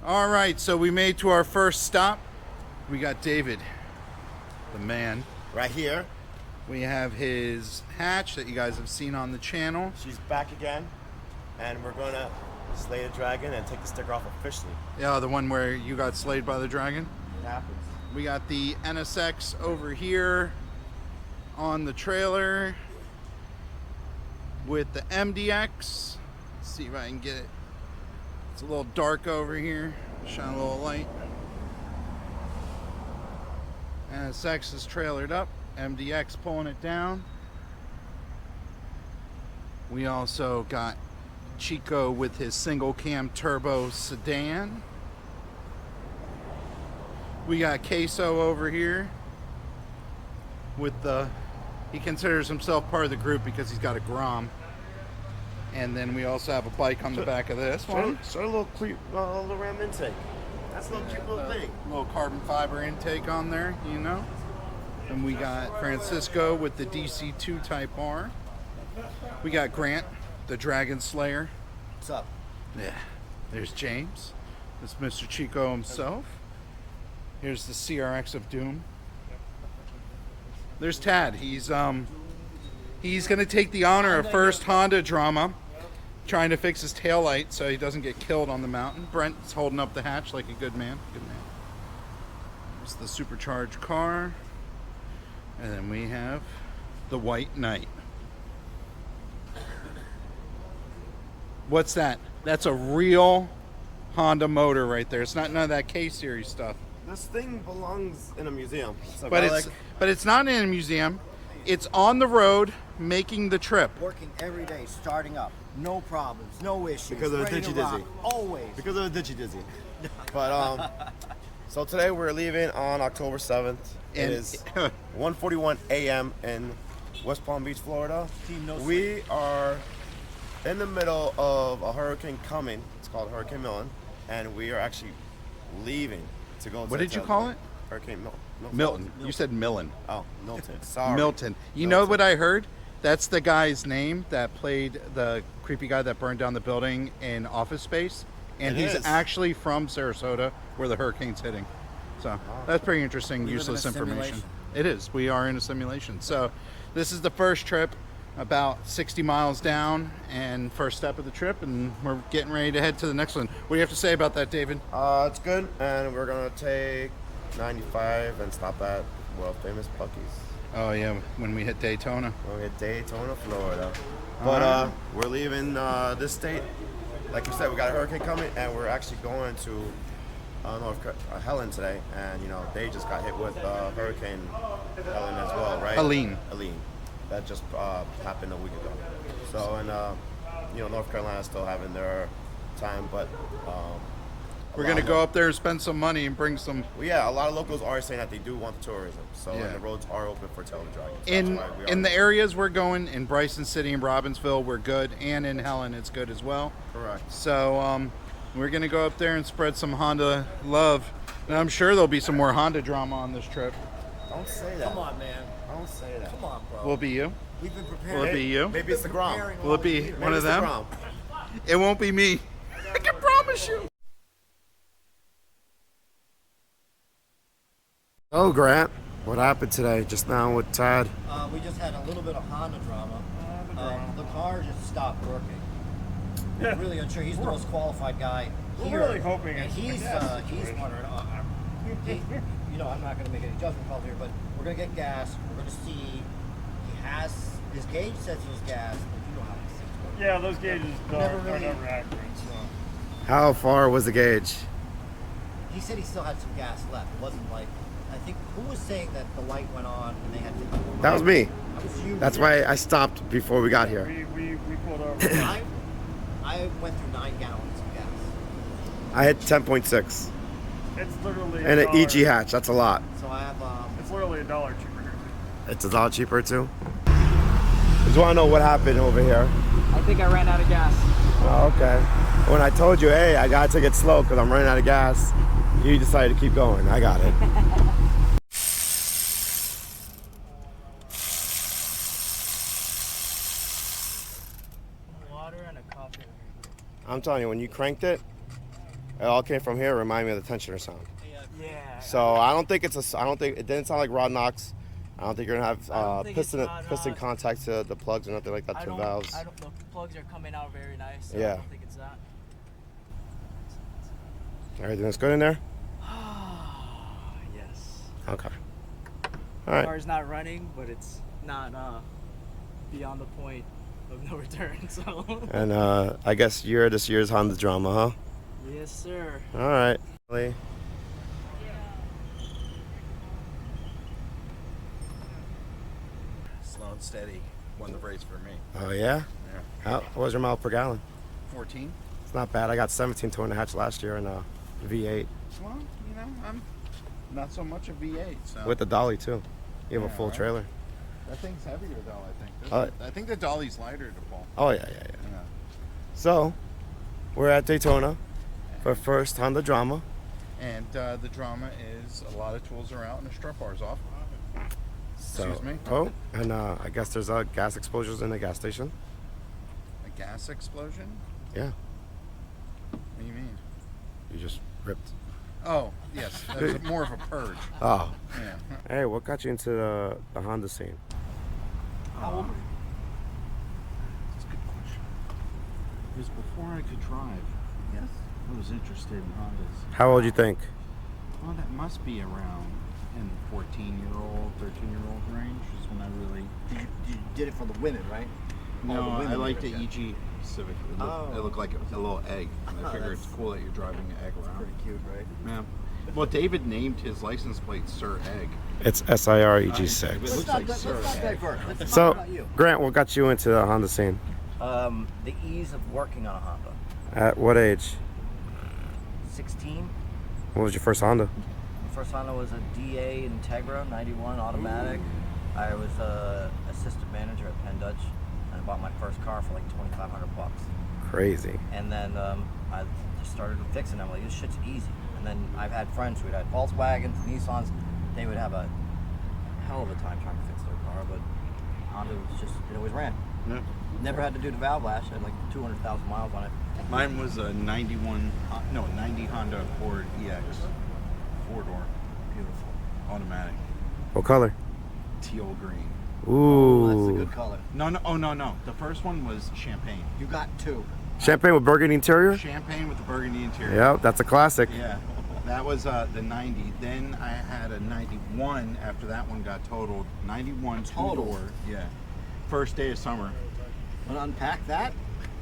All right, so we made to our first stop. We got David, the man. Right here. We have his hatch that you guys have seen on the channel. She's back again, and we're gonna slay the dragon and take the sticker off officially. Yeah, the one where you got slayed by the dragon. It happens. We got the NSX over here on the trailer with the MDX. Let's see if I can get it. It's a little dark over here. Shine a little light. NSX is trailered up. MDX pulling it down. We also got Chico with his single cam turbo sedan. We got Queso over here with the, he considers himself part of the group because he's got a Grom. And then we also have a bike on the back of this one. Show a little little ram intake. That's a little cute little thing. Little carbon fiber intake on there, you know. And we got Francisco with the DC2 Type R. We got Grant, the Dragon Slayer. What's up? Yeah. There's James. That's Mr. Chico himself. Here's the CRX of Doom. There's Tad. He's gonna take the honor of first Honda drama, trying to fix his taillight so he doesn't get killed on the mountain. Brent's holding up the hatch like a good man. Good man. There's the supercharged car. And then we have the White Knight. What's that? That's a real Honda motor right there. It's not none of that K-Series stuff. This thing belongs in a museum. But it's not in a museum. It's on the road making the trip. Working every day, starting up. No problems, no issues. Because of the ready to Digi-Dizzy. rock, always. Because of the Digi-Dizzy. But so today we're leaving on October 7th. It is 1:41 a.m. in West Palm Beach, Florida. We are in the middle of a hurricane coming. It's called Hurricane Milton, and we are actually leaving to go. What did you call it? Hurricane Milton. You said Millen. Oh, Milton. Sorry. Milton. You know what I heard? That's the guy's name that played the creepy guy that burned down the building in Office Space. And he's actually from Sarasota where the hurricane's hitting. So that's pretty interesting, useless information. It is. We are in a simulation. So this is the first trip, about 60 miles down, and first step of the trip, and we're getting ready to head to the next one. What do you have to say about that, David? It's good, and we're going to take 95 and stop at world famous Buc-ee's. Oh yeah, when we hit Daytona. When we hit Daytona, Florida. But we're leaving this state. Like you said, we got a hurricane coming, and we're actually going to Helen today, and you know they just got hit with Hurricane Helen as well, right? Helene. That just happened a week ago. So, and you know, North Carolina's still having their time, but we're gonna go up there and spend some money and bring some. Well, yeah, a lot of locals are saying that they do want the tourism, so and the roads are open for tail dragons. In the areas we're going, in Bryson City and Robbinsville, we're good, and in Helen, it's good as well. Correct. So we're gonna go up there and spread some Honda love, and I'm sure there'll be some more Honda drama on this trip. Don't say that. Come on, man. Don't say that. Come on, bro. Will it be you? We've been preparing. Will it be you? Maybe it's the Grom. Will it be one of them? Grom. It won't be me. I can promise you. Oh, Grant, what happened today just now with Tad? We just had a little bit of Honda drama. The car just stopped working. We're really unsure. He's the most qualified guy here. We're really hoping. And he's wondering. You know, I'm not going to make any judgment calls here, but we're going to get gas. We're going to see. He has his gauge says it was gas, but you know how these things work. Yeah, those gauges are never accurate. So. How far was the gauge? He said he still had some gas left. It wasn't like, I think, who was saying that the light went on and they had to... That was me. That was you. That's why I stopped before we got here. We pulled over. I went through 9 gallons of gas. I hit 10.6. It's literally And an $1. EG hatch, that's a lot. So I have... It's literally $1 cheaper here. It's $1 cheaper too? Just want to know what happened over here. I think I ran out of gas. Oh, okay. When I told you, hey, I got to take it slow because I'm running out of gas, you decided to keep going. I got it. Water and a coffee. I'm telling you, when you cranked it, It all came from here. Remind me of the tensioner sound. Yeah. So I don't think it didn't sound like rod knocks. I don't think you're gonna have piston contact to the plugs or nothing like that to the valves. I don't know. The plugs are coming out very nice. So Yeah. I don't think it's that. Everything that's good in there? Yes. Okay. All The right. car's not running, but it's not beyond the point of no return. So. And I guess you're this year's Honda drama, huh? Yes, sir. All right. Slow and steady won the race for me. Oh yeah? Yeah. What was your mile per gallon? 14. It's not bad. I got 17 towing the hatch last year in a V8 Well, you know, I'm not so much a V8. So. with the dolly too. You have a Yeah, full right. trailer. That thing's heavier though, I think. Oh. I think the dolly's lighter to pull. Oh yeah. Yeah. So, we're at Daytona for first Honda drama. And the drama is a lot of tools are out and the strut bar's off. So, Excuse me? Oh, and I guess there's gas explosions in the gas station. A gas explosion? Yeah, What do you mean? you just ripped. Oh, yes. That's more of a purge. Oh, Yeah. hey, what got you into the Honda scene? How old were you? That's a good question. It was before I could drive. Yes. I was interested in Hondas. How old you think? Well, that must be around in 14-year-old, 13-year-old range is when I really... You did it for the women, right? No, All the women I like did the it, EG Civic. Oh. It looked like a little egg. And I figure it's cool that you're driving an egg around. Pretty cute, right? Yeah. Well, David named his license plate Sir Egg. It's SIREG It 6. looks like Sir let's not Egg. divert. Let's talk So, about you. Grant, what got you into the Honda scene? The ease of working on a Honda. At what age? 16. What was your first Honda? The first Honda was a DA Integra 91 automatic. I was a assistant manager at Penn Dutch, and I bought my first car for like $2,500. Crazy. And then I just started fixing them. Like, this shit's easy. And then I've had friends who had Volkswagens, Nissans. They would have a hell of a time trying to fix their car, but Honda was just, it always ran. Yeah. Never had to do the valve lash. I had like 200,000 miles on it. Mine was a 90 Honda Accord EX. 4-door. Beautiful. Automatic. What color? Teal green. Ooh. That's a good color. No. The first one was champagne. You got two. Champagne with burgundy interior? Champagne with the burgundy interior. Yep, that's a classic. Yeah. That was the 90. Then I had a 91 after that one got totaled. 91 Total? two-door. Yeah. First day of summer. Want to unpack that?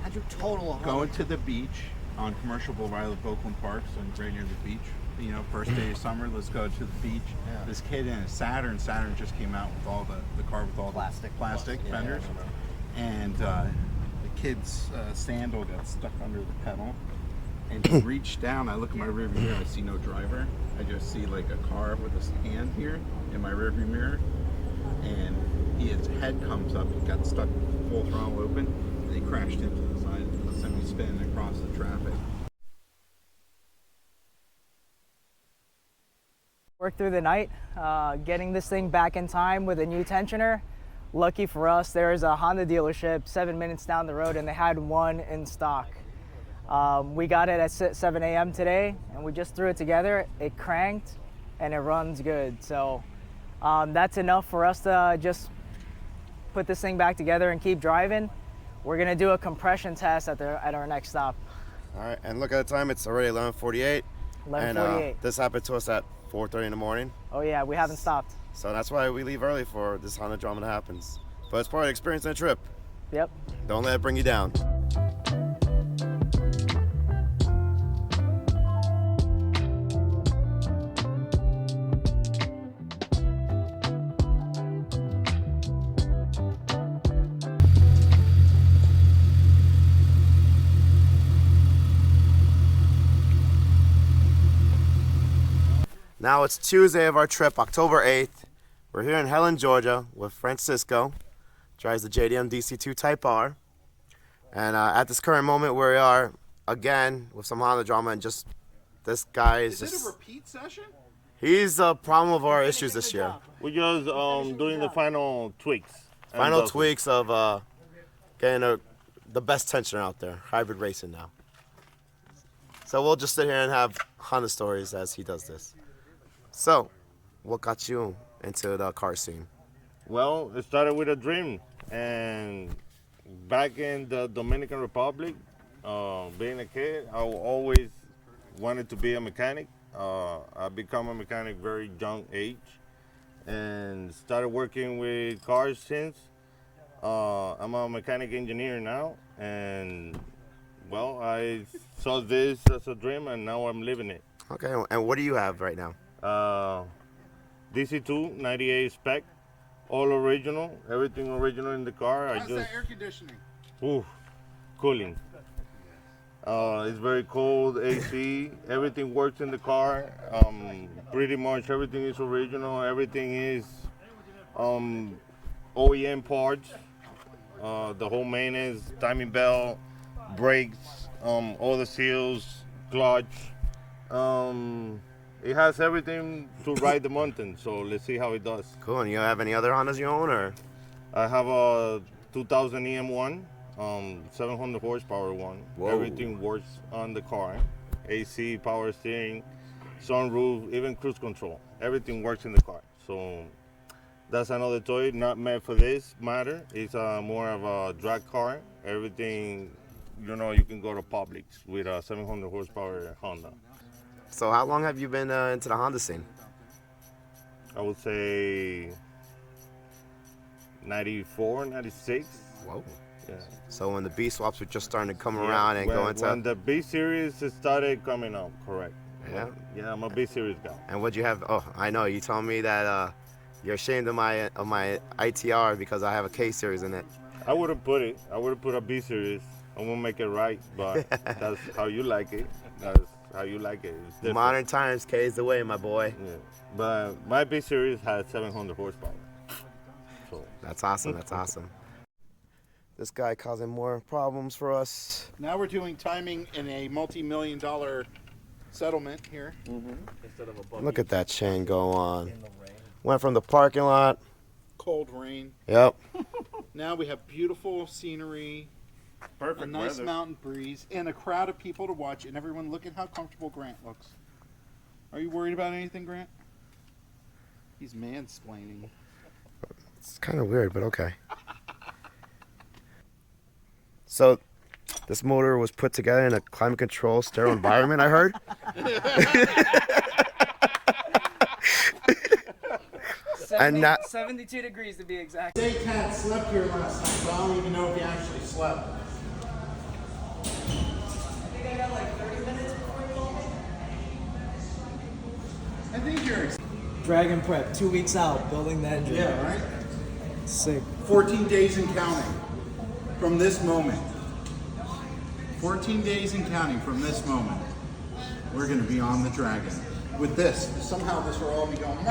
How'd you total a Honda? Going to the beach on Commercial Boulevard of Oakland Park, so right near the beach. You know, first day of summer, let's go to the beach. Yeah. This kid in a Saturn just came out with all the car with all Plastic. the plastic Yeah, fenders. And the kid's sandal got stuck under the pedal. And he reached down, I look in my rearview mirror, I see no driver. I just see like a car with a hand here in my rearview mirror. And his head comes up, he got stuck full throttle open, and he crashed into the side, sent me spinning across the traffic. Worked through the night, getting this thing back in time with a new tensioner. Lucky for us, there's a Honda dealership 7 minutes down the road and they had one in stock. We got it at 7 a.m. today and we just threw it together. It cranked and it runs good. So that's enough for us to just put this thing back together and keep driving. We're gonna do a compression test at our next stop. All right, and look at the time, it's already 11:48. 11:48. And this happened to us at 4:30 in the morning. Oh yeah, we haven't stopped. So that's why we leave early for this Honda drama that happens. But it's part of the experience and the trip. Yep. Don't let it bring you down. Now it's Tuesday of our trip, October 8th. We're here in Helen, Georgia with Francisco. Drives the JDM DC2 Type R. And at this current moment we are, again, with some Honda drama and just, this guy is Is just... it a repeat session? He's the problem of our issues this year. We're just doing the final tweaks. Final tweaks of getting the best tensioner out there. Hybrid racing now. So we'll just sit here and have Honda stories as he does this. So, what got you into the car scene? Well, it started with a dream, and back in the Dominican Republic, being a kid, I always wanted to be a mechanic. I become a mechanic very young age, and started working with cars since. I'm a mechanic engineer now, and well, I saw this as a dream, and now I'm living it. Okay, and what do you have right now? DC2 98 spec, all original, everything original in the car. How's that air conditioning? Ooh, cooling. It's very cold, AC, everything works in the car. Pretty much everything is original, everything is OEM parts. The whole maintenance, timing belt, brakes, all the seals, clutch. It has everything to ride the mountain, so let's see how it does. Cool, and you have any other Hondas you own, or? I have a 2000 EM1, 700 horsepower one. Whoa. Everything works on the car. AC, power steering, sunroof, even cruise control. Everything works in the car. So that's another toy, not meant for this matter. It's more of a drag car. Everything, you can go to Publix with a 700 horsepower Honda. So how long have you been into the Honda scene? I would say 94, 96. Whoa. Yeah. So when the B swaps were just starting to come around and go into... When the B series started coming up, correct. Yeah? Yeah, I'm a B series guy. And what'd you have? Oh, I know, you told me that you're ashamed of my ITR because I have a K series in it. I wouldn't put it. I would have put a B series. I won't make it right, but that's how you like it. That's how you like it. It's different. Modern times, K is the way, my boy. Yeah. But my B series had 700 horsepower. So That's awesome. That's awesome. This guy causing more problems for us. Now we're doing timing in a multi-million-dollar settlement here. Look at that chain go on. Went from the parking lot. Cold rain. Yep. Now we have beautiful scenery, Perfect a nice weather. mountain breeze, and a crowd of people to watch. And everyone, look at how comfortable Grant looks. Are you worried about anything, Grant? He's mansplaining. It's kind of weird, but okay. So, this motor was put together in a climate control sterile environment, I heard. And not 72 degrees to be exact. Say Cat slept here last night, but I don't even know if he actually slept. I think I got like 30 minutes before you called me. I think you're Dragon prep, 2 weeks out, building the engine. yeah, right? Sick. 14 days and counting from this moment. 14 days and counting from this moment. We're going to be on the Dragon. With this, somehow this will all be going.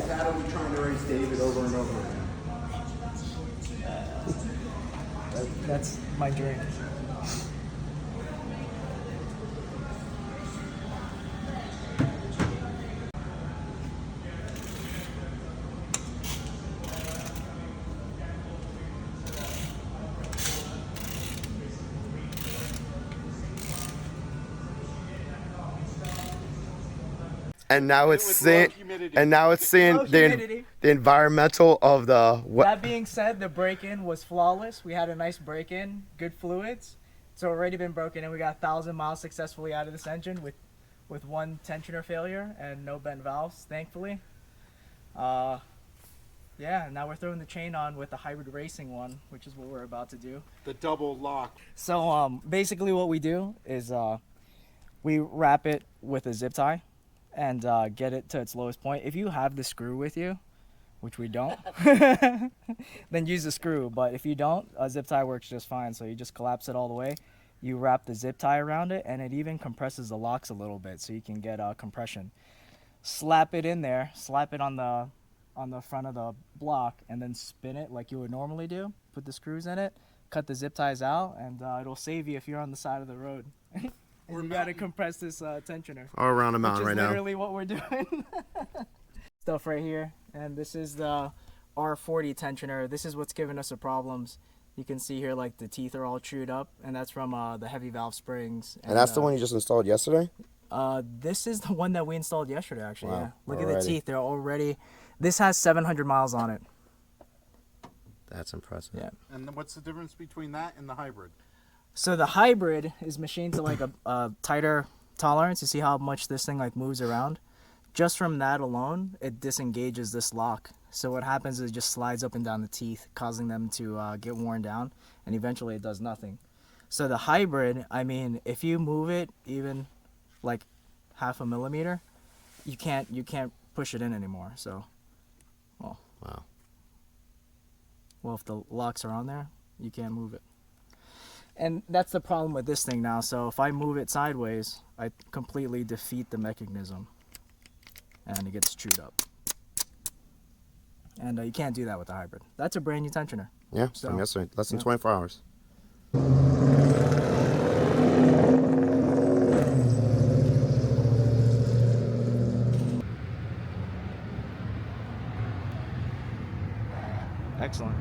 Dad will be trying to raise David over and over again. That's my dream. and now it's With seeing low humidity. and now it's seeing Low the humidity. the environmental of the That being said, the break-in was flawless. We had a nice break-in, good fluids. It's already been broken in. We got 1,000 miles successfully out of this engine with one tensioner failure and no bent valves, thankfully. Yeah, now we're throwing the chain on with the hybrid racing one, which is what we're about to do. The double lock. So basically what we do is we wrap it with a zip tie and get it to its lowest point. If you have the screw with you, which we don't, then use the screw. But if you don't, a zip tie works just fine. So you just collapse it all the way. You wrap the zip tie around it, and it even compresses the locks a little bit, so you can get compression. Slap it in there, slap it on the front of the block, and then spin it like you would normally do. Put the screws in it, cut the zip ties out, and it'll save you if you're on the side of the road. And you gotta compress this tensioner. all around the mountain Which is right now. literally what we're doing. Stuff right here, and this is the R40 tensioner. This is what's giving us the problems. You can see here like the teeth are all chewed up, and that's from the heavy valve springs. And that's the one you just installed yesterday? This is the one that we installed yesterday, actually. Wow. Yeah. Look Already. at the teeth; they're already. This has 700 miles on it. That's impressive. Yeah. And then what's the difference between that and the hybrid? So the hybrid is machined to like a tighter tolerance. You see how much this thing like moves around? Just from that alone, it disengages this lock. So what happens is it just slides up and down the teeth, causing them to get worn down, and eventually it does nothing. So the hybrid, I mean, if you move it even like half a millimeter, you can't push it in anymore. So, well, Wow. if the locks are on there, you can't move it. And that's the problem with this thing now. So if I move it sideways, I completely defeat the mechanism, and it gets chewed up. And you can't do that with the hybrid. That's a brand new tensioner. Yeah, So, from yesterday. Less than yeah. 24 hours. Excellent.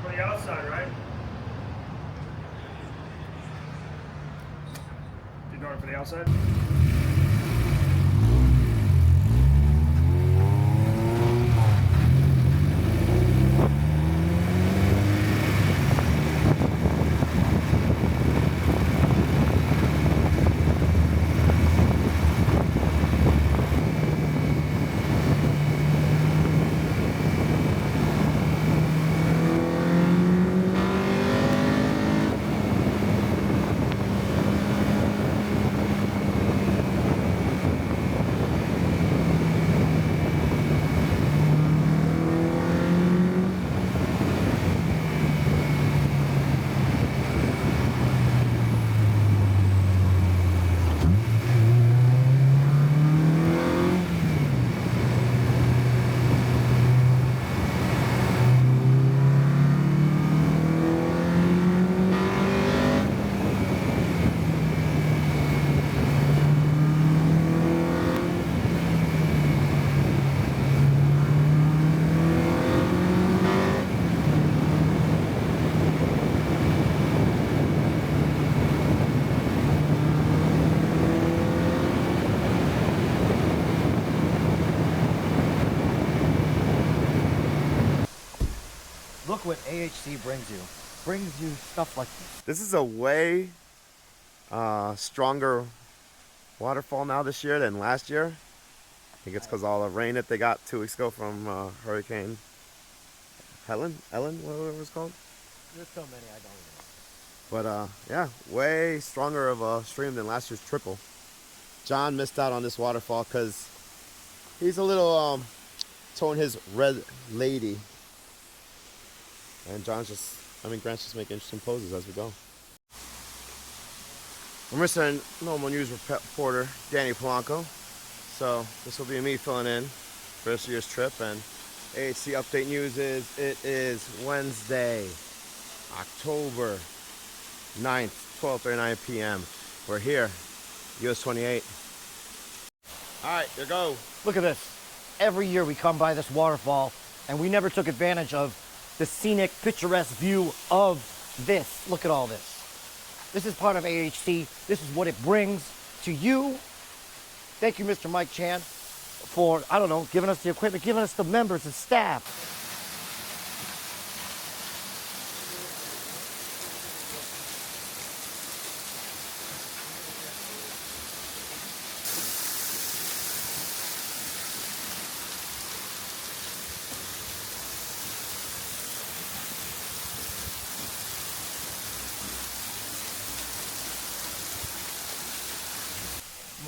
For the outside, right? You're going for the outside? Look what AHC brings you. Brings you stuff like this. This is a way stronger waterfall now this year than last year. I think it's because all the rain that they got 2 weeks ago from Hurricane Ellen, whatever it was called. There's so many I don't even know. But yeah, way stronger of a stream than last year's triple. John missed out on this waterfall because he's a little towing his red lady. And Grant's just making interesting poses as we go. I'm Mr. Normal News reporter, Danny Polanco. So this will be me filling in for this year's trip. And AHC update news is it is Wednesday, October 9th, 12:39 p.m. We're here, US 28. All right, here go. Look at this. Every year we come by this waterfall and we never took advantage of the scenic, picturesque view of this. Look at all this. This is part of AHC. This is what it brings to you. Thank you, Mr. Mike Chan, for, I don't know, giving us the equipment, giving us the members and staff.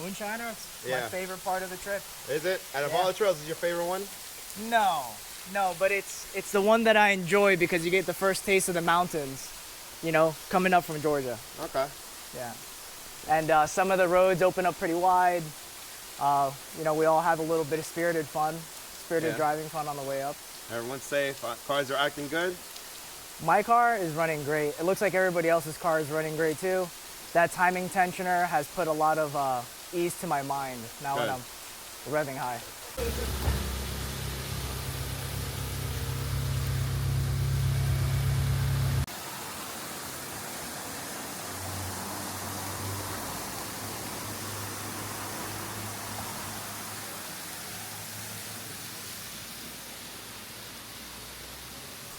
Moonshiner, it's Yeah. my favorite part of the trip. Is it? Out of Yeah. all the trails, is your favorite one? No, but it's the one that I enjoy because you get the first taste of the mountains, you know, coming up from Georgia. Okay. Yeah. And some of the roads open up pretty wide. You know, we all have a little bit of spirited Yeah. driving fun on the way up. Everyone's safe. Cars are acting good. My car is running great. It looks like everybody else's car is running great too. That timing tensioner has put a lot of ease to my mind now when Good. I'm revving high.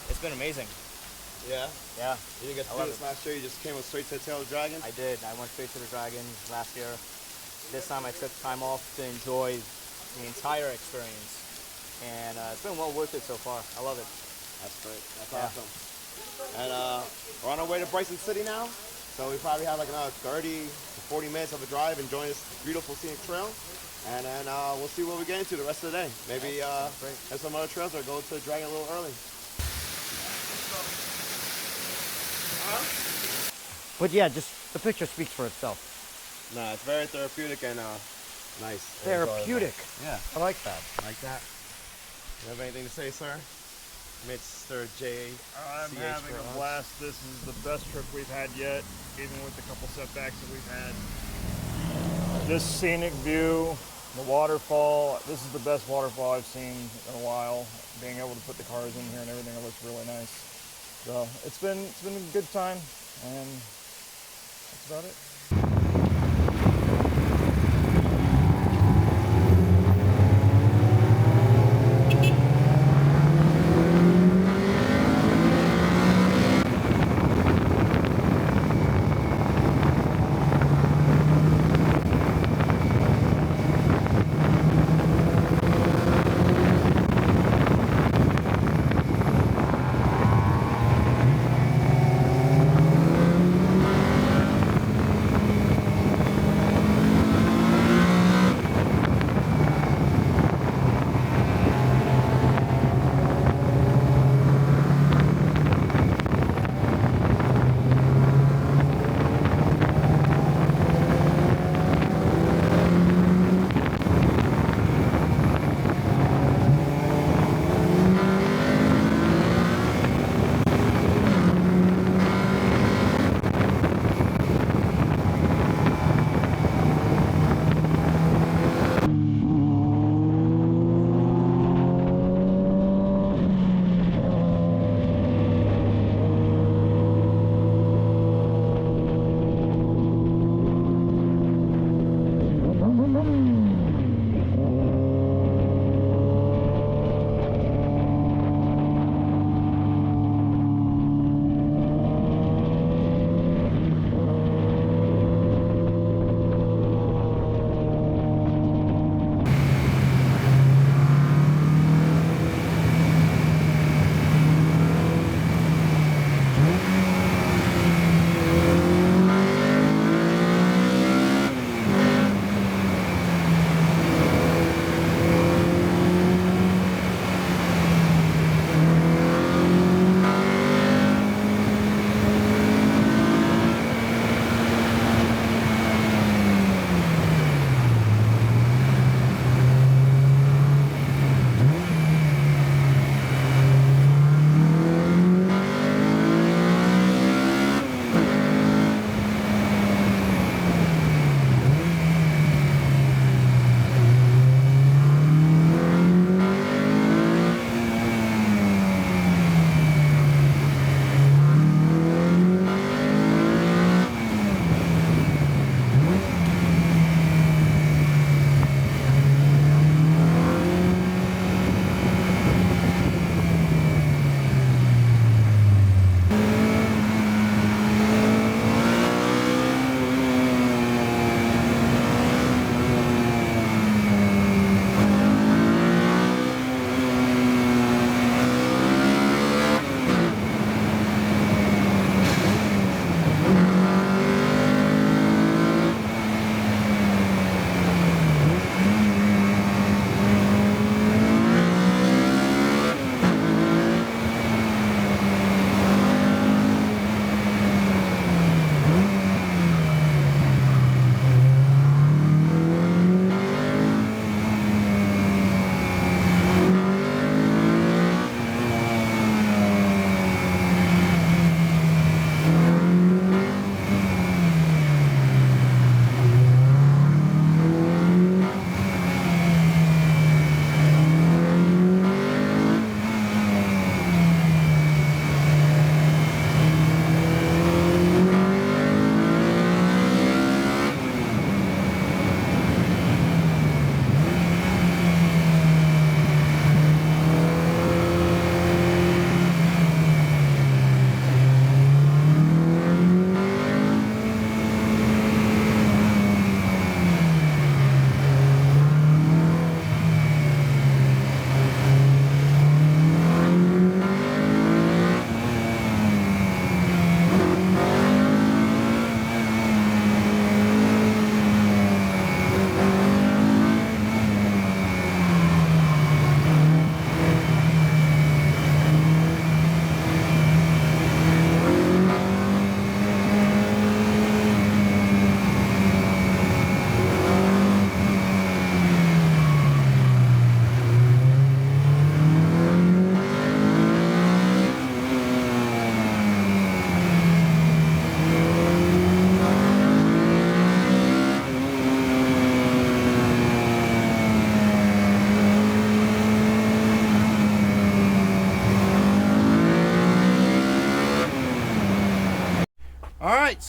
It's been amazing. Yeah. Yeah, You didn't get to I do love this last year. You just came straight to the Tail of the Dragon. I did. I went straight to the Dragon last year. This time I took time off to enjoy the entire experience. And it's been well worth it so far. I love it. That's great. That's Yeah. awesome. And we're on our way to Bryson City now. So we probably have like another 30 to 40 minutes of a drive enjoying this beautiful scenic trail. And then we'll see what we get into the rest of the day. Maybe have some other trails or go to the Dragon a little early. But yeah, just the picture speaks for itself. Nah, it's very therapeutic and nice. Therapeutic. Yeah. I like that. Like that. You have anything to say, sir? Mr. J. I'm having a blast. This is the best trip we've had yet, even with the couple setbacks that we've had. This scenic view, the waterfall, this is the best waterfall I've seen in a while. Being able to put the cars in here and everything, it looks really nice. So it's been a good time, and that's about it.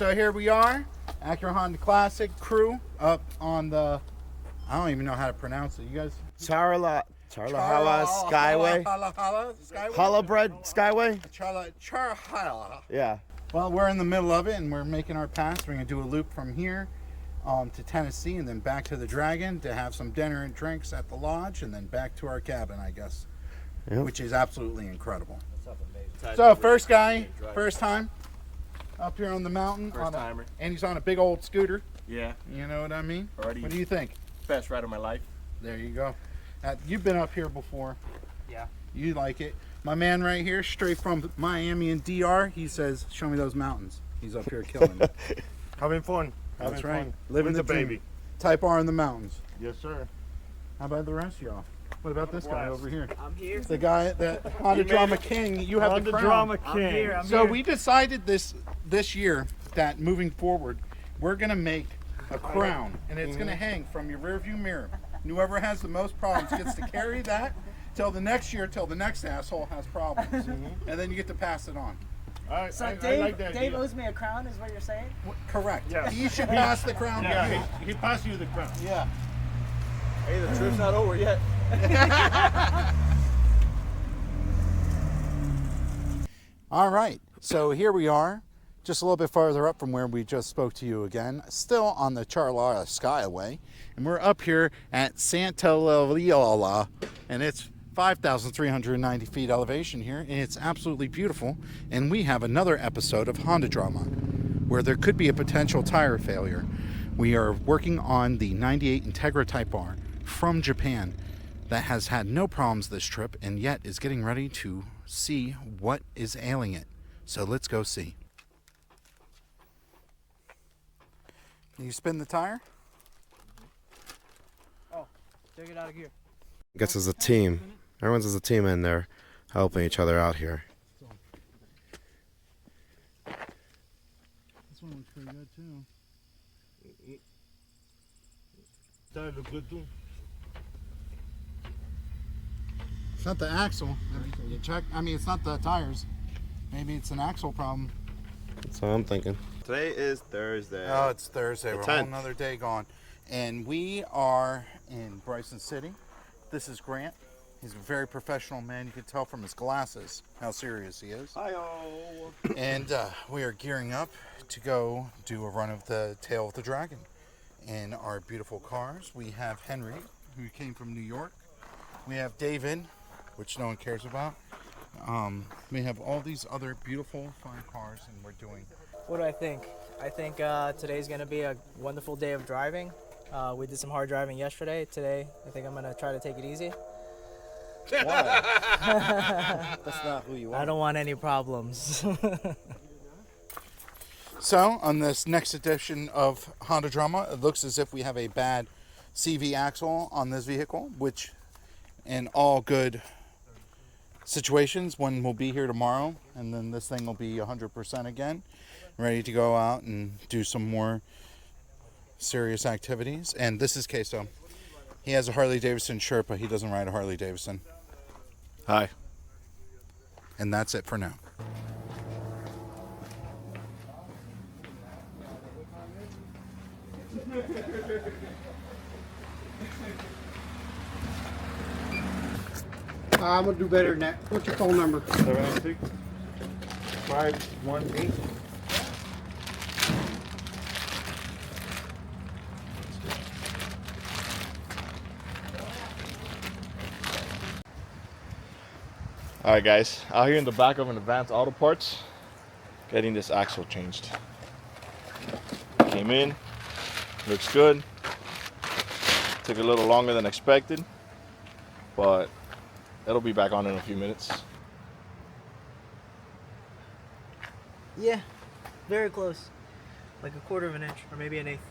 so here we are, Acura Honda Classic crew up on the, I don't even know how to pronounce it. You guys? Charla Skyway. Hollowbred Skyway. Charhala. Yeah. Well, we're in the middle of it, and we're making our pass. We're going to do a loop from here to Tennessee, and then back to the Dragon to have some dinner and drinks at the lodge, and then back to our cabin, I guess, which is absolutely incredible. So, first guy, first time up here on the mountain. First timer. And he's on a big old scooter. Yeah. You know what I mean? Already. What do you think? Best ride of my life. There you go. You've been up here before. Yeah. You like it. My man right here, straight from Miami and DR, he says, show me those mountains. He's up here killing it. Having fun. That's Having right. fun. Living With the the dream. baby. Type R in the mountains. Yes, sir. How about the rest of y'all? What about this guy over here? I'm here. The guy, that Honda Drama King. You have On the the crown. Drama I'm King. here. I'm So here. we decided this year that moving forward, we're gonna make a crown, and it's gonna hang from your rearview mirror. And whoever has the most problems gets to carry that till the next year, till the next asshole has problems, and then you get to pass it on. So I Dave, like that Dave idea. owes me a crown, is what you're saying? Correct. Yes. He should pass the crown. to you. Yeah, he passed you the crown. Yeah. Hey, the trip's not over yet. All right, so here we are, just a little bit farther up from where we just spoke to you again, still on the Charlotta Skyway, and we're up here at Santa Loyola, and it's 5,390 feet elevation here, and it's absolutely beautiful, and we have another episode of Honda Drama, where there could be a potential tire failure. We are working on the 98 Integra Type R from Japan that has had no problems this trip, and yet is getting ready to see what is ailing it. So let's go see. Can you spin the tire? Oh, take it out of here. I guess as a team. Everyone's as a team in there, helping each other out here. This one looks pretty good too. Tire look good too. It's not the axle. You check. I mean, it's not the tires. Maybe it's an axle problem. That's what I'm thinking. Today is Thursday. Oh, it's Thursday. The We're a whole 10th. another day gone. And we are in Bryson City. This is Grant. He's a very professional man. You can tell from his glasses how serious he is. Hi-oh. And we are gearing up to go do a run of the Tail of the Dragon in our beautiful cars. We have Henry, who came from New York. We have David, which no one cares about. We have all these other beautiful, fine cars, and we're doing. What do I think? I think today's going to be a wonderful day of driving. We did some hard driving yesterday. Today, I think I'm going to try to take it easy. That's not who you are. I don't want any problems. So, on this next edition of Honda Drama, it looks as if we have a bad CV axle on this vehicle, which in all good situations, one will be here tomorrow, and then this thing will be 100% again, ready to go out and do some more serious activities. And this is Queso. He has a Harley Davidson shirt, but he doesn't ride a Harley Davidson. Hi. And that's it for now. I'm gonna do better than that. What's your phone number? 796 518. All right, guys. Out here in the back of an Advanced Auto Parts, getting this axle changed. Came in, looks good. Took a little longer than expected, but it'll be back on in a few minutes. Yeah, very close. Like a quarter of an inch, or maybe an eighth.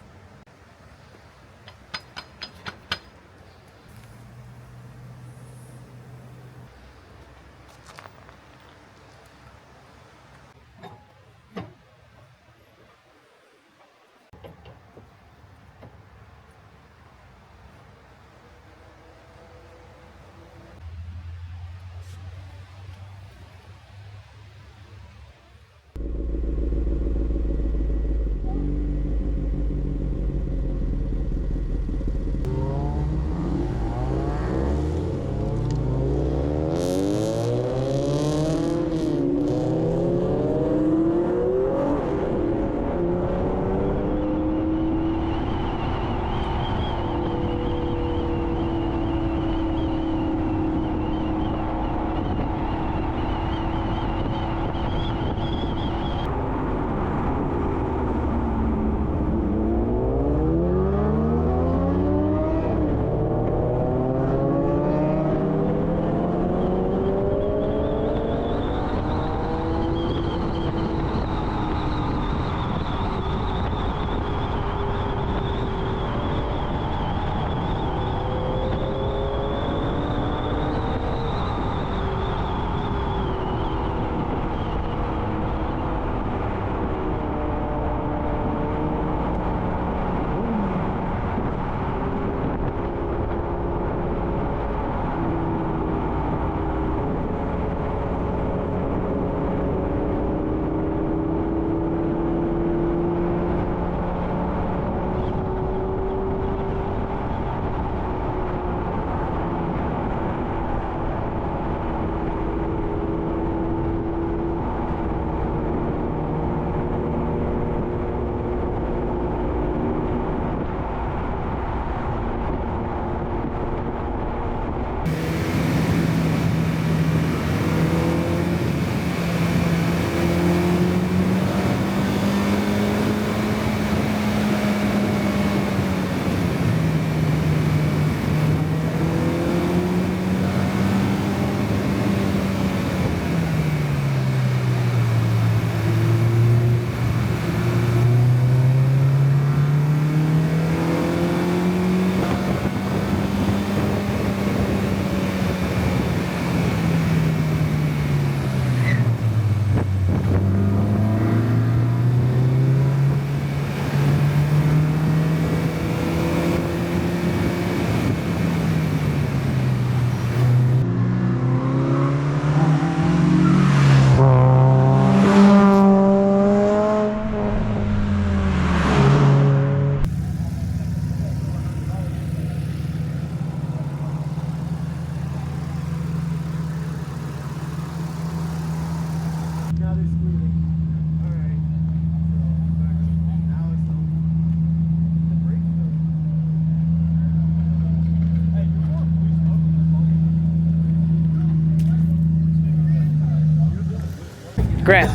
Grant,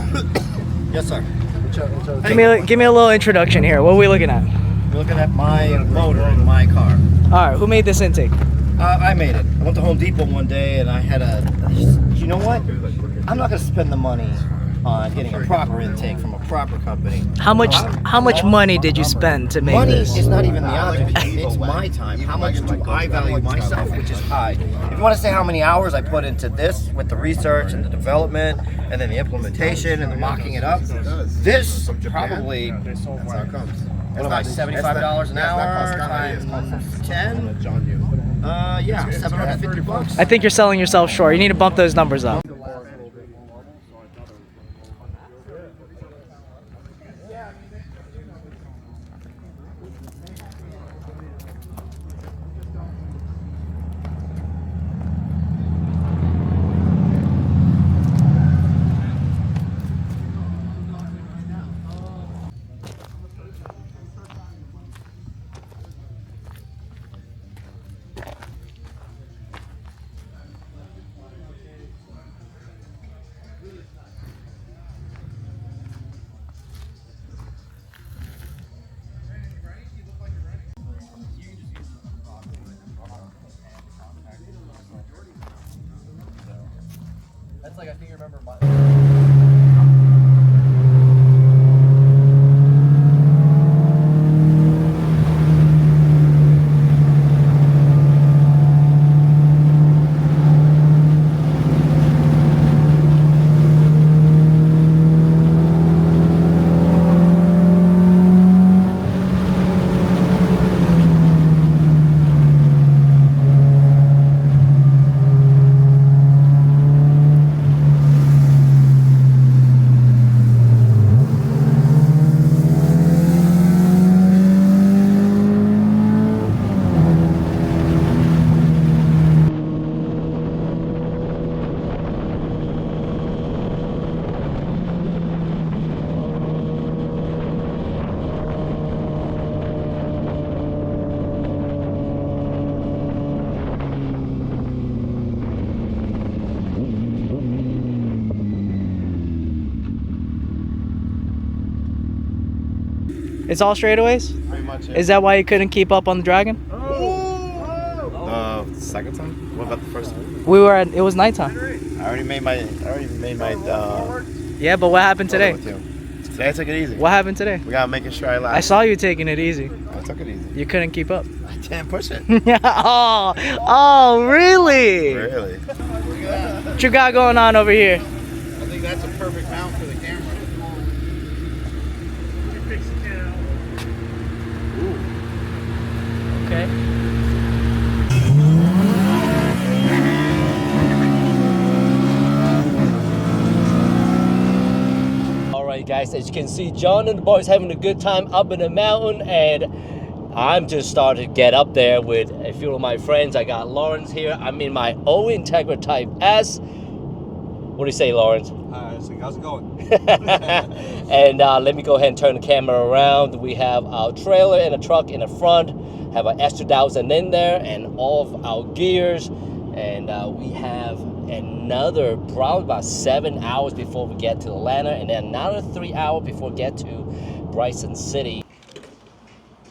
Yes, sir. give me a little introduction here. What are we looking at? You're looking at my motor in my car. All right, who made this intake? I made it. I went to Home Depot one day and I had you know what? I'm not going to spend the money on getting a proper intake from a proper company. How much money did you spend to make Money this? is not even the object. It's my time. How much do I value myself, which is high. If you want to say how many hours I put into this with the research and the development and then the implementation and the mocking it up, this probably, That's how it comes. what am I, $75 an hour times 10? Yeah, $750. I think you're selling yourself short. You need to bump those numbers up. That's like, I think you remember my... It's all straightaways? Pretty much. Is that why you couldn't keep up on the Dragon? Second time? What about the first time? It was nighttime. I already made my. Yeah, but what happened today? With you. Today I took it easy. What happened today? We gotta make sure I last. I saw you taking it easy. I took it easy. You couldn't keep up. I didn't push it. Oh, really? Really? What you got going on over here? I think that's a perfect mount for the camera. Okay. Alright guys, as you can see, John and the boys having a good time up in the mountain, and I'm just starting to get up there with a few of my friends. I got Lawrence here. I'm in my i-vtec Type S. What do you say, Lawrence? How's it going? And let me go ahead and turn the camera around. We have our trailer and a truck in the front, have our S2000 in there, and all of our gears. And we have another probably about 7 hours before we get to Atlanta, and then another 3 hours before we get to Bryson City.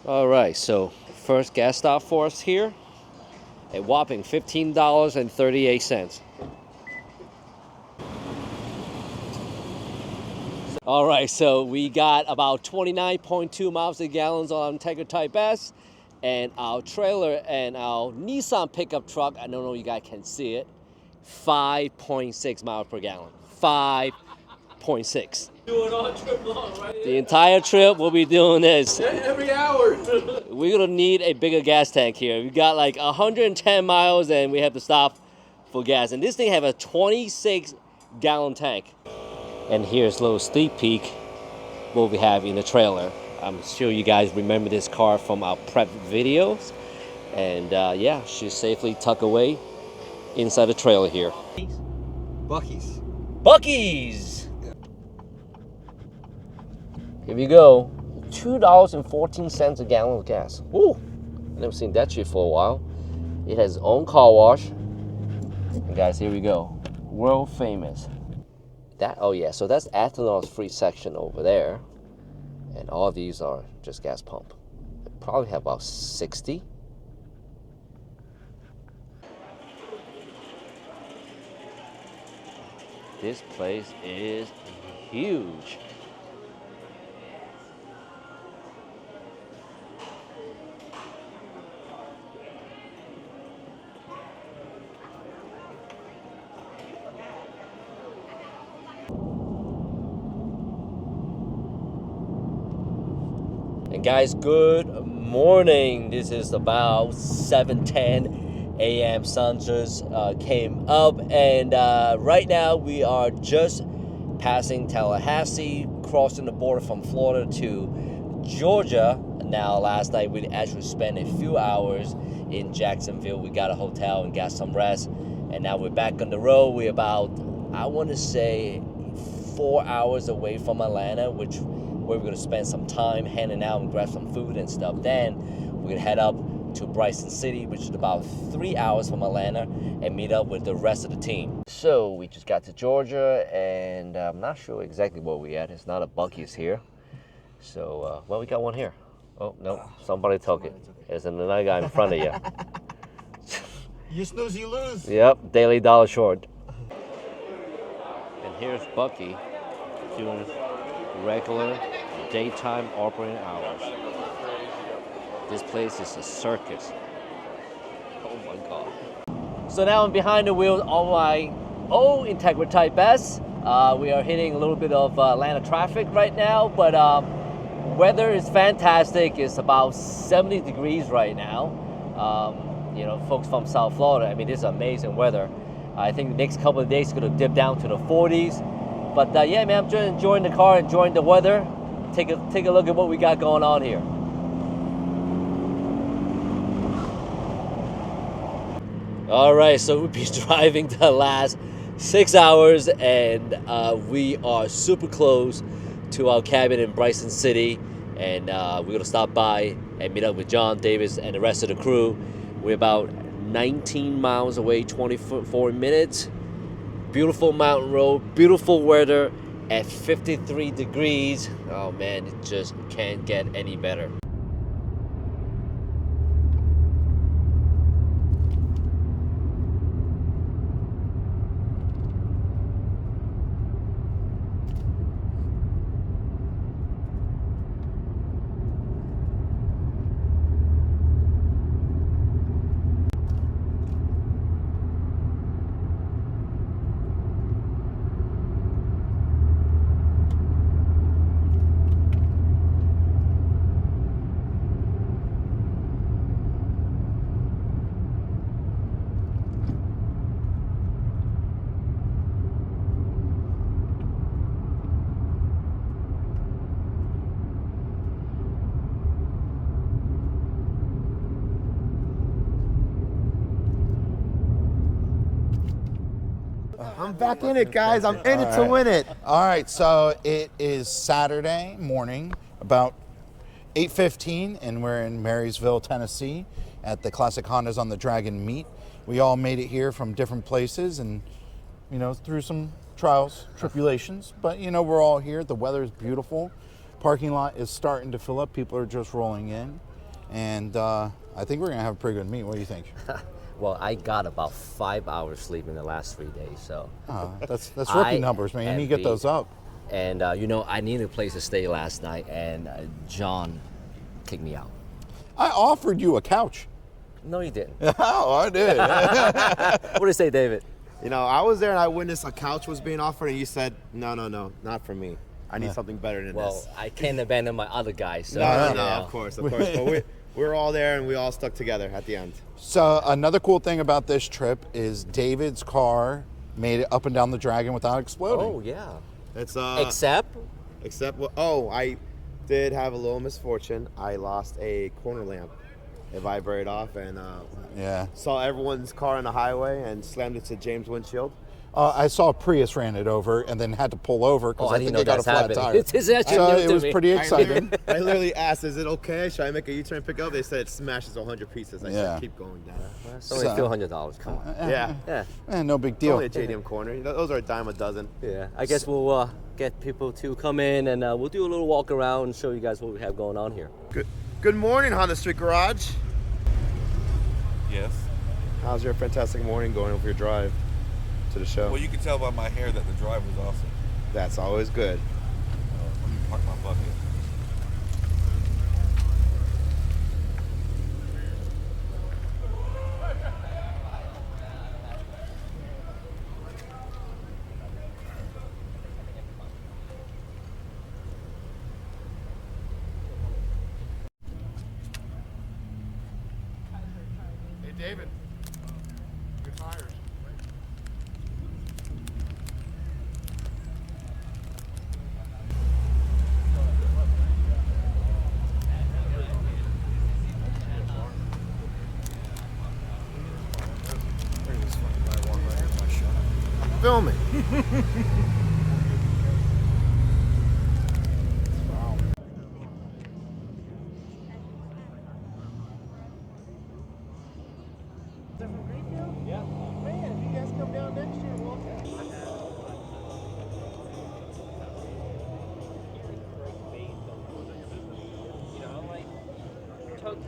All right, so first gas stop for us here, a whopping $15.38. All right, so we got about 29.2 miles a gallon on i-vtec Type S, and our trailer and our Nissan pickup truck, I don't know if you guys can see it, 5.6 miles per gallon. 5.6. Doing all trip long, right? The entire trip we'll be doing this. Every hour. We're gonna need a bigger gas tank here. We got like 110 miles and we have to stop for gas. And this thing have a 26-gallon tank. And here's a little sneak peek what we have in the trailer. I'm sure you guys remember this car from our prep videos. And yeah, she's safely tucked away inside the trailer here. Buc-ee's. Buc-ee's! Here we go. $2.14 a gallon of gas. Woo! I've never seen that shit for a while. It has its own car wash. And guys, here we go. World famous Oh yeah, so that's ethanol's free section over there. And all these are just gas pump. Probably have about 60. This place is huge. And guys, good morning. This is about 7:10 a.m. Sun just came up, and right now we are just passing Tallahassee, crossing the border from Florida to Georgia. Now, last night we actually spent a few hours in Jacksonville. We got a hotel and got some rest, and now we're back on the road. We're about, I want to say, 4 hours away from Atlanta, which where we're going to spend some time hanging out and grab some food and stuff. Then we're going to head up to Bryson City, which is about 3 hours from Atlanta, and meet up with the rest of the team. So we just got to Georgia, and I'm not sure exactly where we at. It's not a Buc-ee's here. So, well, we got one here. Oh, no, somebody took it. There's another guy in front of you. You snooze, you lose. Yep, Daily Dollar Short. And here's Buc-ee doing regular daytime operating hours. This place is a circus. Oh my God. So now I'm behind the wheel of my old Integra Type S. We are hitting a little bit of Atlanta traffic right now, but weather is fantastic. It's about 70 degrees right now. You know, folks from South Florida, I mean, this is amazing weather. I think the next couple of days is gonna dip down to the 40s. But yeah, man, I'm just enjoying the car, enjoying the weather. Take a look at what we got going on here. All right, so we'll be driving the last 6 hours, and we are super close to our cabin in Bryson City, and we're gonna stop by and meet up with John Davis and the rest of the crew. We're about 19 miles away, 24 minutes. Beautiful mountain road, beautiful weather at 53 degrees. Oh man, it just can't get any better. I'm back in it, guys. I'm in it to win it. All right, so it is Saturday morning, about 8:15, and we're in Marysville, Tennessee, at the Classic Hondas on the Dragon meet. We all made it here from different places, and you know, through some trials, tribulations, but you know, we're all here. The weather is beautiful. Parking lot is starting to fill up. People are just rolling in, and I think we're gonna have a pretty good meet. What do you think? Well, I got about 5 hours sleep in the last 3 days, so. That's rookie numbers, man. You need to get those up. And you know, I needed a place to stay last night, and John kicked me out. I offered you a couch. No, you didn't. Oh, I did. What do you say, David? You know, I was there and I witnessed a couch was being offered, and you said, no, not for me. I need something better than this. Well, I can't abandon my other guys. So, No, you know. of course. But we're all there, and we all stuck together at the end. So another cool thing about this trip is David's car made it up and down the Dragon without exploding. Oh, yeah. It's Except, I did have a little misfortune. I lost a corner lamp. It vibrated off, and saw everyone's car on the highway and slammed it to James' windshield. I saw a Prius ran it over and then had to pull over because I think it got a flat tire. So it was pretty exciting. I literally asked, is it okay? Should I make a U-turn pick up? They said it smashes 100 pieces. I said, keep going down. It's only $200. Come on. Yeah. No big deal. Only a JDM corner. Those are a dime a dozen. Yeah. I guess we'll get people to come in and we'll do a little walk around and show you guys what we have going on here. Good morning, Honda Street Garage. Yes. How's your fantastic morning going over your drive to the show? Well, you can tell by my hair that the drive was awesome. That's always good. Let me park my bucket. Hey, David. Your tires. Filming.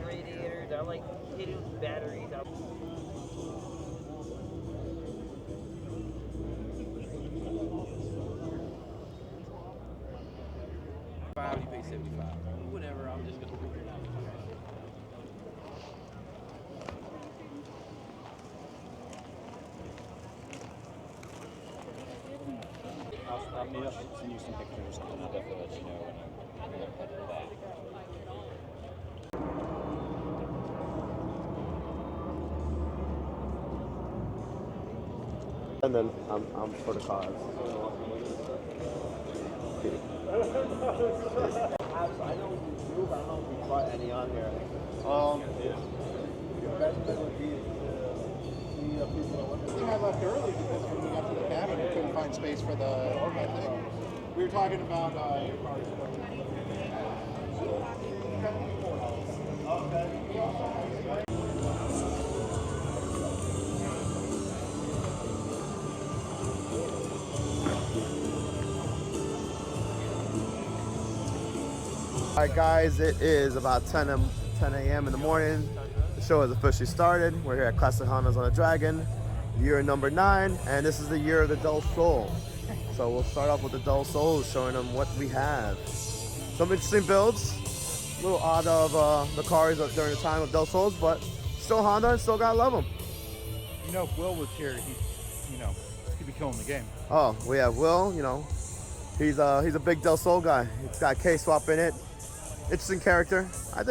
Radiators, I like hidden batteries. You pay 75. Whatever, I'm just gonna figure it out. I'll meet up, send you some pictures, and I'll definitely let you know when I'm headed back. And then I'm for the cause. I know we do, but I don't know if we brought any on here. Your best bet would be to meet up people. I think I left early because when we got to the cabin, we couldn't find space for the thing. We were talking about your cars. All right, guys, it is about 10 a.m. in the morning. The show has officially started. We're here at Classic Hondas on the Dragon, year number 9, and this is the year of the Del Sol. So we'll start off with the Del Sol, showing them what we have. Some interesting builds. A little odd of the cars during the time of Del Sols, but still Honda, and still gotta love them. You know, if Will was here, he'd be killing the game. Oh, we have Will. He's a big Del Sol guy. It's got K-swap in it. Interesting character. I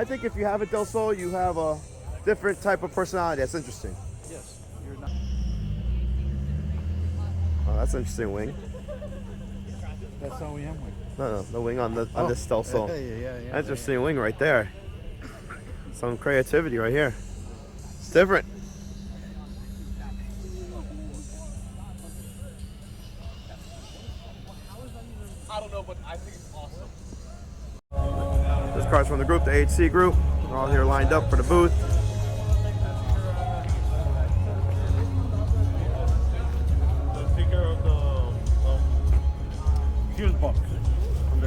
think if you have a Del Sol, you have a different type of personality. That's interesting. Yes, you're not. Oh, that's an interesting wing. That's OEM wing. No, the wing on this Del Sol. Yeah. Interesting wing right there. Some creativity right here. It's different. I don't know, but I think it's awesome. This car's from the group, the HC group. We're all here lined up for the booth. Take care of the fuse box.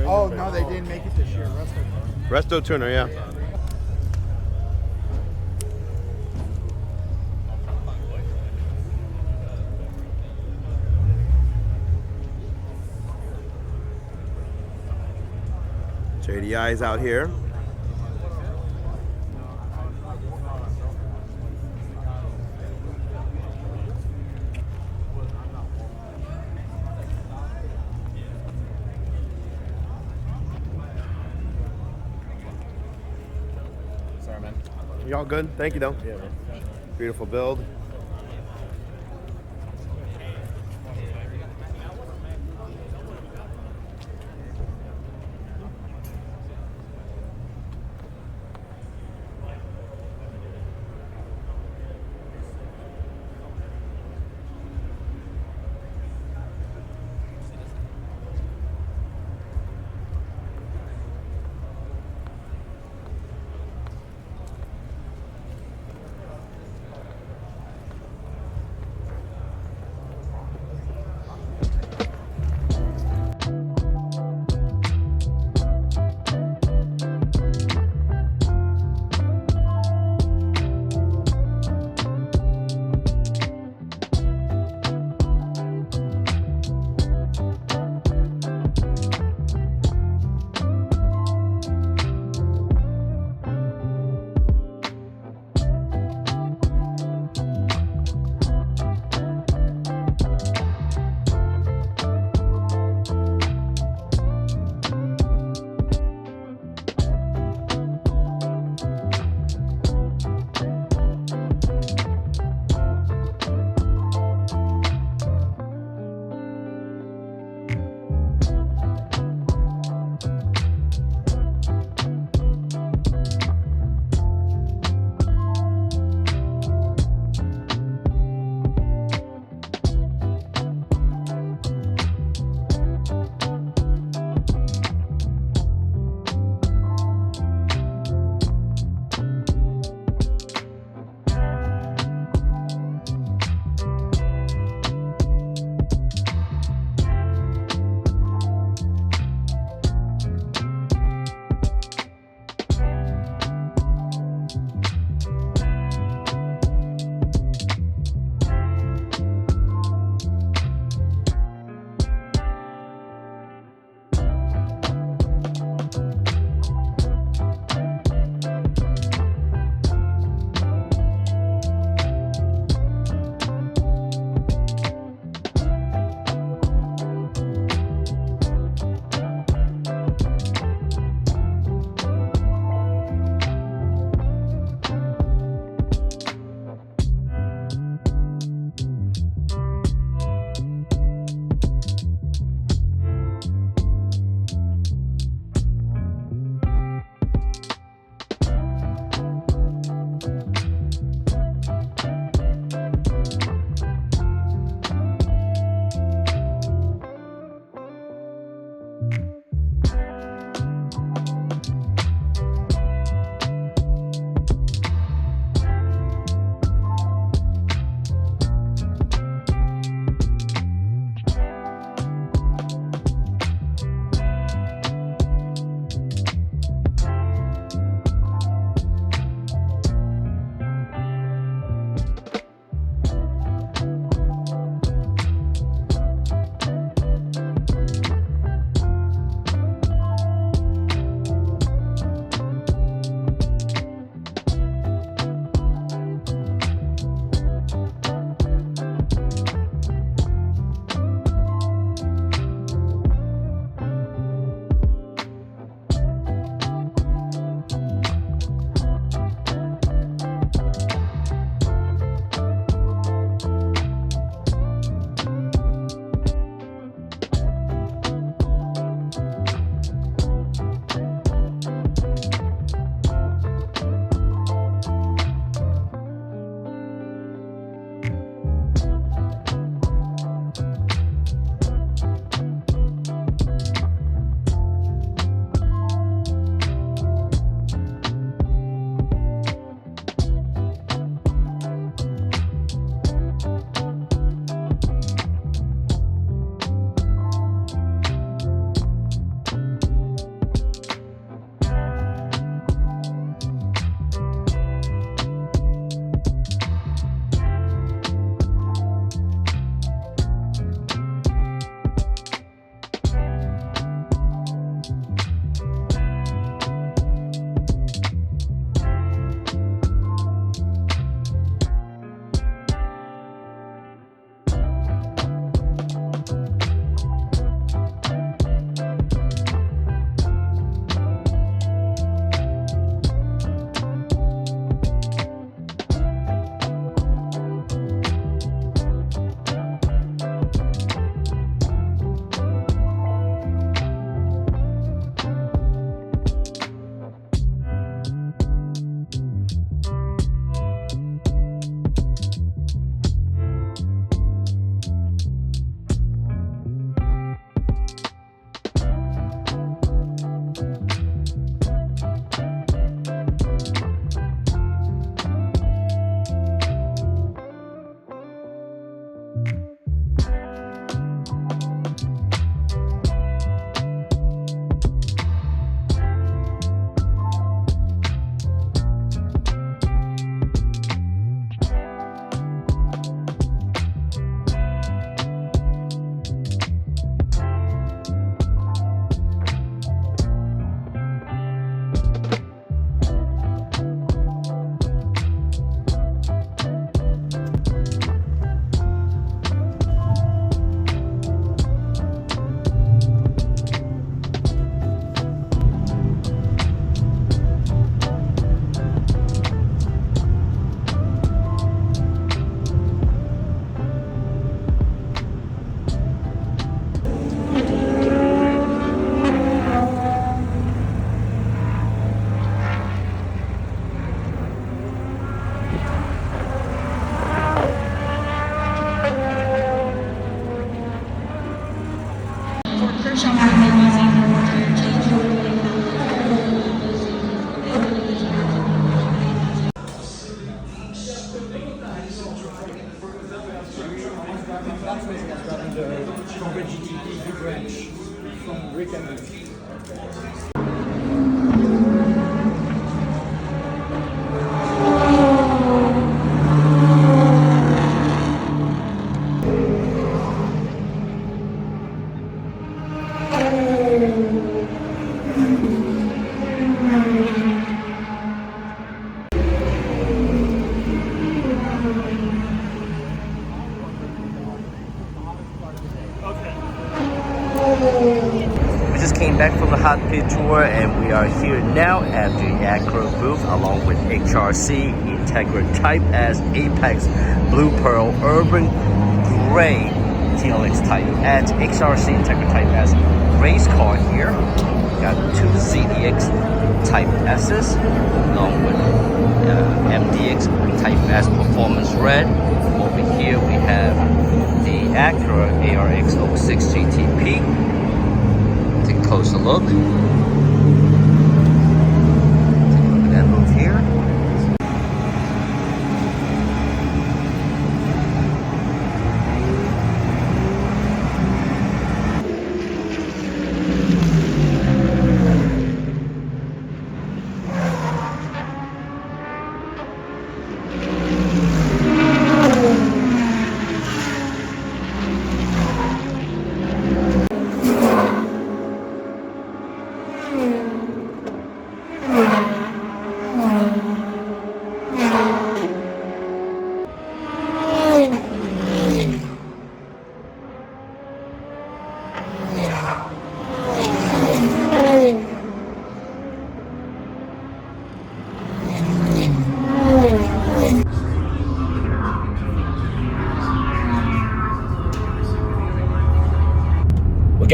Oh, no, they didn't make it this year. Resto tuner, yeah. JDI is out here. Sorry, man. Y'all good? Thank you, though. Yeah, man. Beautiful build. We just came back from the hot pit tour and we are here now at the Acura booth along with HRC, Integra Type S, Apex, Blue Pearl, Urban Gray, TLX Type S, HRC, Integra Type S, race car here. Got two ZDX Type S's along with MDX Type S Performance Red. Over here we have the Acura ARX 06 GTP. Take a closer look. Take a look at that move here. Well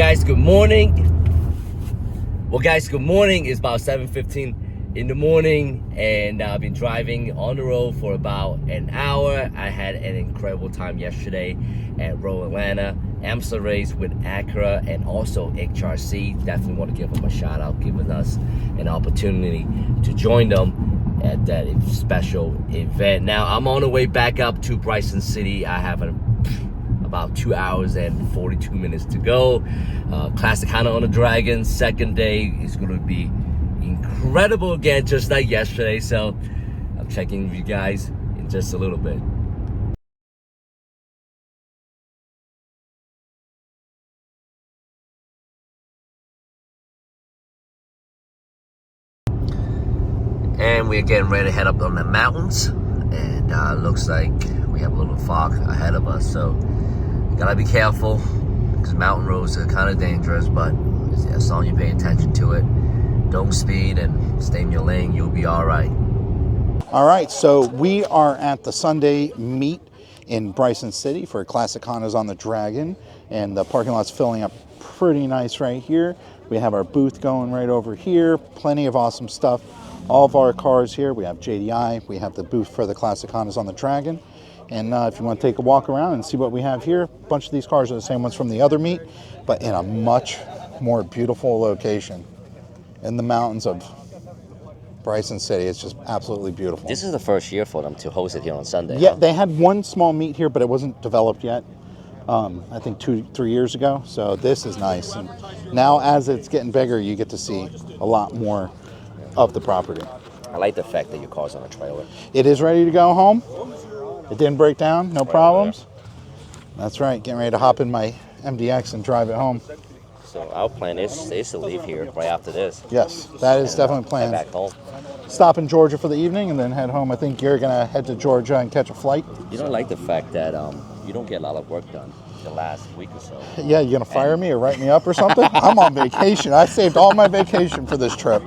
guys, good morning. It's about 7:15 in the morning and I've been driving on the road for about an hour. I had an incredible time yesterday at Road Atlanta, AMSA race with Acura and also HRC. Definitely want to give them a shout out, giving us an opportunity to join them at that special event. Now I'm on the way back up to Bryson City. I have about 2 hours and 42 minutes to go. Classic Honda on the Dragon, second day is going to be incredible again, just like yesterday. So I'm checking with you guys in just a little bit. And we're getting ready to head up on the mountains, and looks like we have a little fog ahead of us, so gotta be careful because mountain roads are kind of dangerous, but as long as you pay attention to it, don't speed and stay in your lane, you'll be all right. All right, so we are at the Sunday meet in Bryson City for Classic Hondas on the Dragon, and the parking lot's filling up pretty nice right here. We have our booth going right over here, plenty of awesome stuff. All of our cars here, we have JDI, we have the booth for the Classic Hondas on the Dragon. And if you want to take a walk around and see what we have here, a bunch of these cars are the same ones from the other meet, but in a much more beautiful location in the mountains of Bryson City. It's just absolutely beautiful. This is the first year for them to host it here on Sunday. Yeah, huh? They had one small meet here, but it wasn't developed yet. I think 2-3 years ago. So this is nice. And now as it's getting bigger, you get to see a lot more of the property. I like the fact that your car's on a trailer. It is ready to go home. It didn't break down, no problems. That's right, getting ready to hop in my MDX and drive it home. So our plan is to leave here right after this. Yes, that is definitely planned. Head back home. Stop in Georgia for the evening and then head home. I think you're gonna head to Georgia and catch a flight. You don't like the fact that you don't get a lot of work done the last week or so. Yeah, you gonna fire me or write me up or something? I'm on vacation. I saved all my vacation for this trip.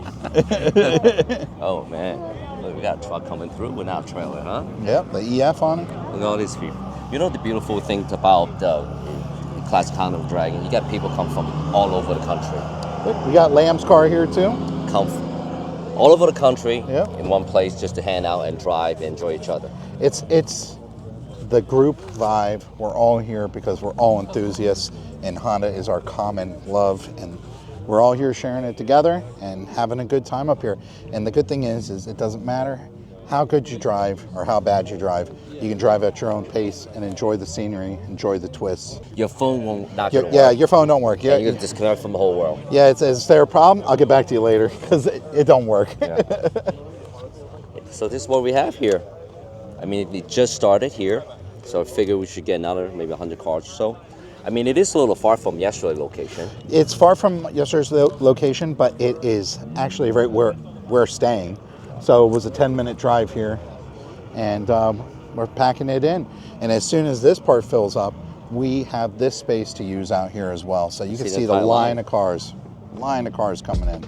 Oh man, look, we got a truck coming through with our trailer, huh? Yep, the EF on it. Look at all these people. You know the beautiful thing about the Classic Honda Dragon? You got people come from all over the country. We got Lamb's car here too. Come from all over the country Yep. in one place just to hang out and drive and enjoy each other. It's the group vibe. We're all here because we're all enthusiasts, and Honda is our common love, and we're all here sharing it together and having a good time up here. And the good thing is it doesn't matter how good you drive or how bad you drive. You can drive at your own pace and enjoy the scenery, enjoy the twists. Your phone won't not Your, work. yeah, your phone don't work. Yeah, And you can disconnect from the whole world. yeah. Is there a problem? I'll get back to you later because it don't work. Yeah. So this is what we have here. I mean, it just started here, so I figured we should get another maybe 100 cars or so. I mean, it is a little far from yesterday's location. It's far from yesterday's location, but it is actually right where we're staying. So it was a 10-minute drive here, and we're packing it in. And as soon as this part fills up, we have this space to use out here as well. So you can see the line of cars coming in.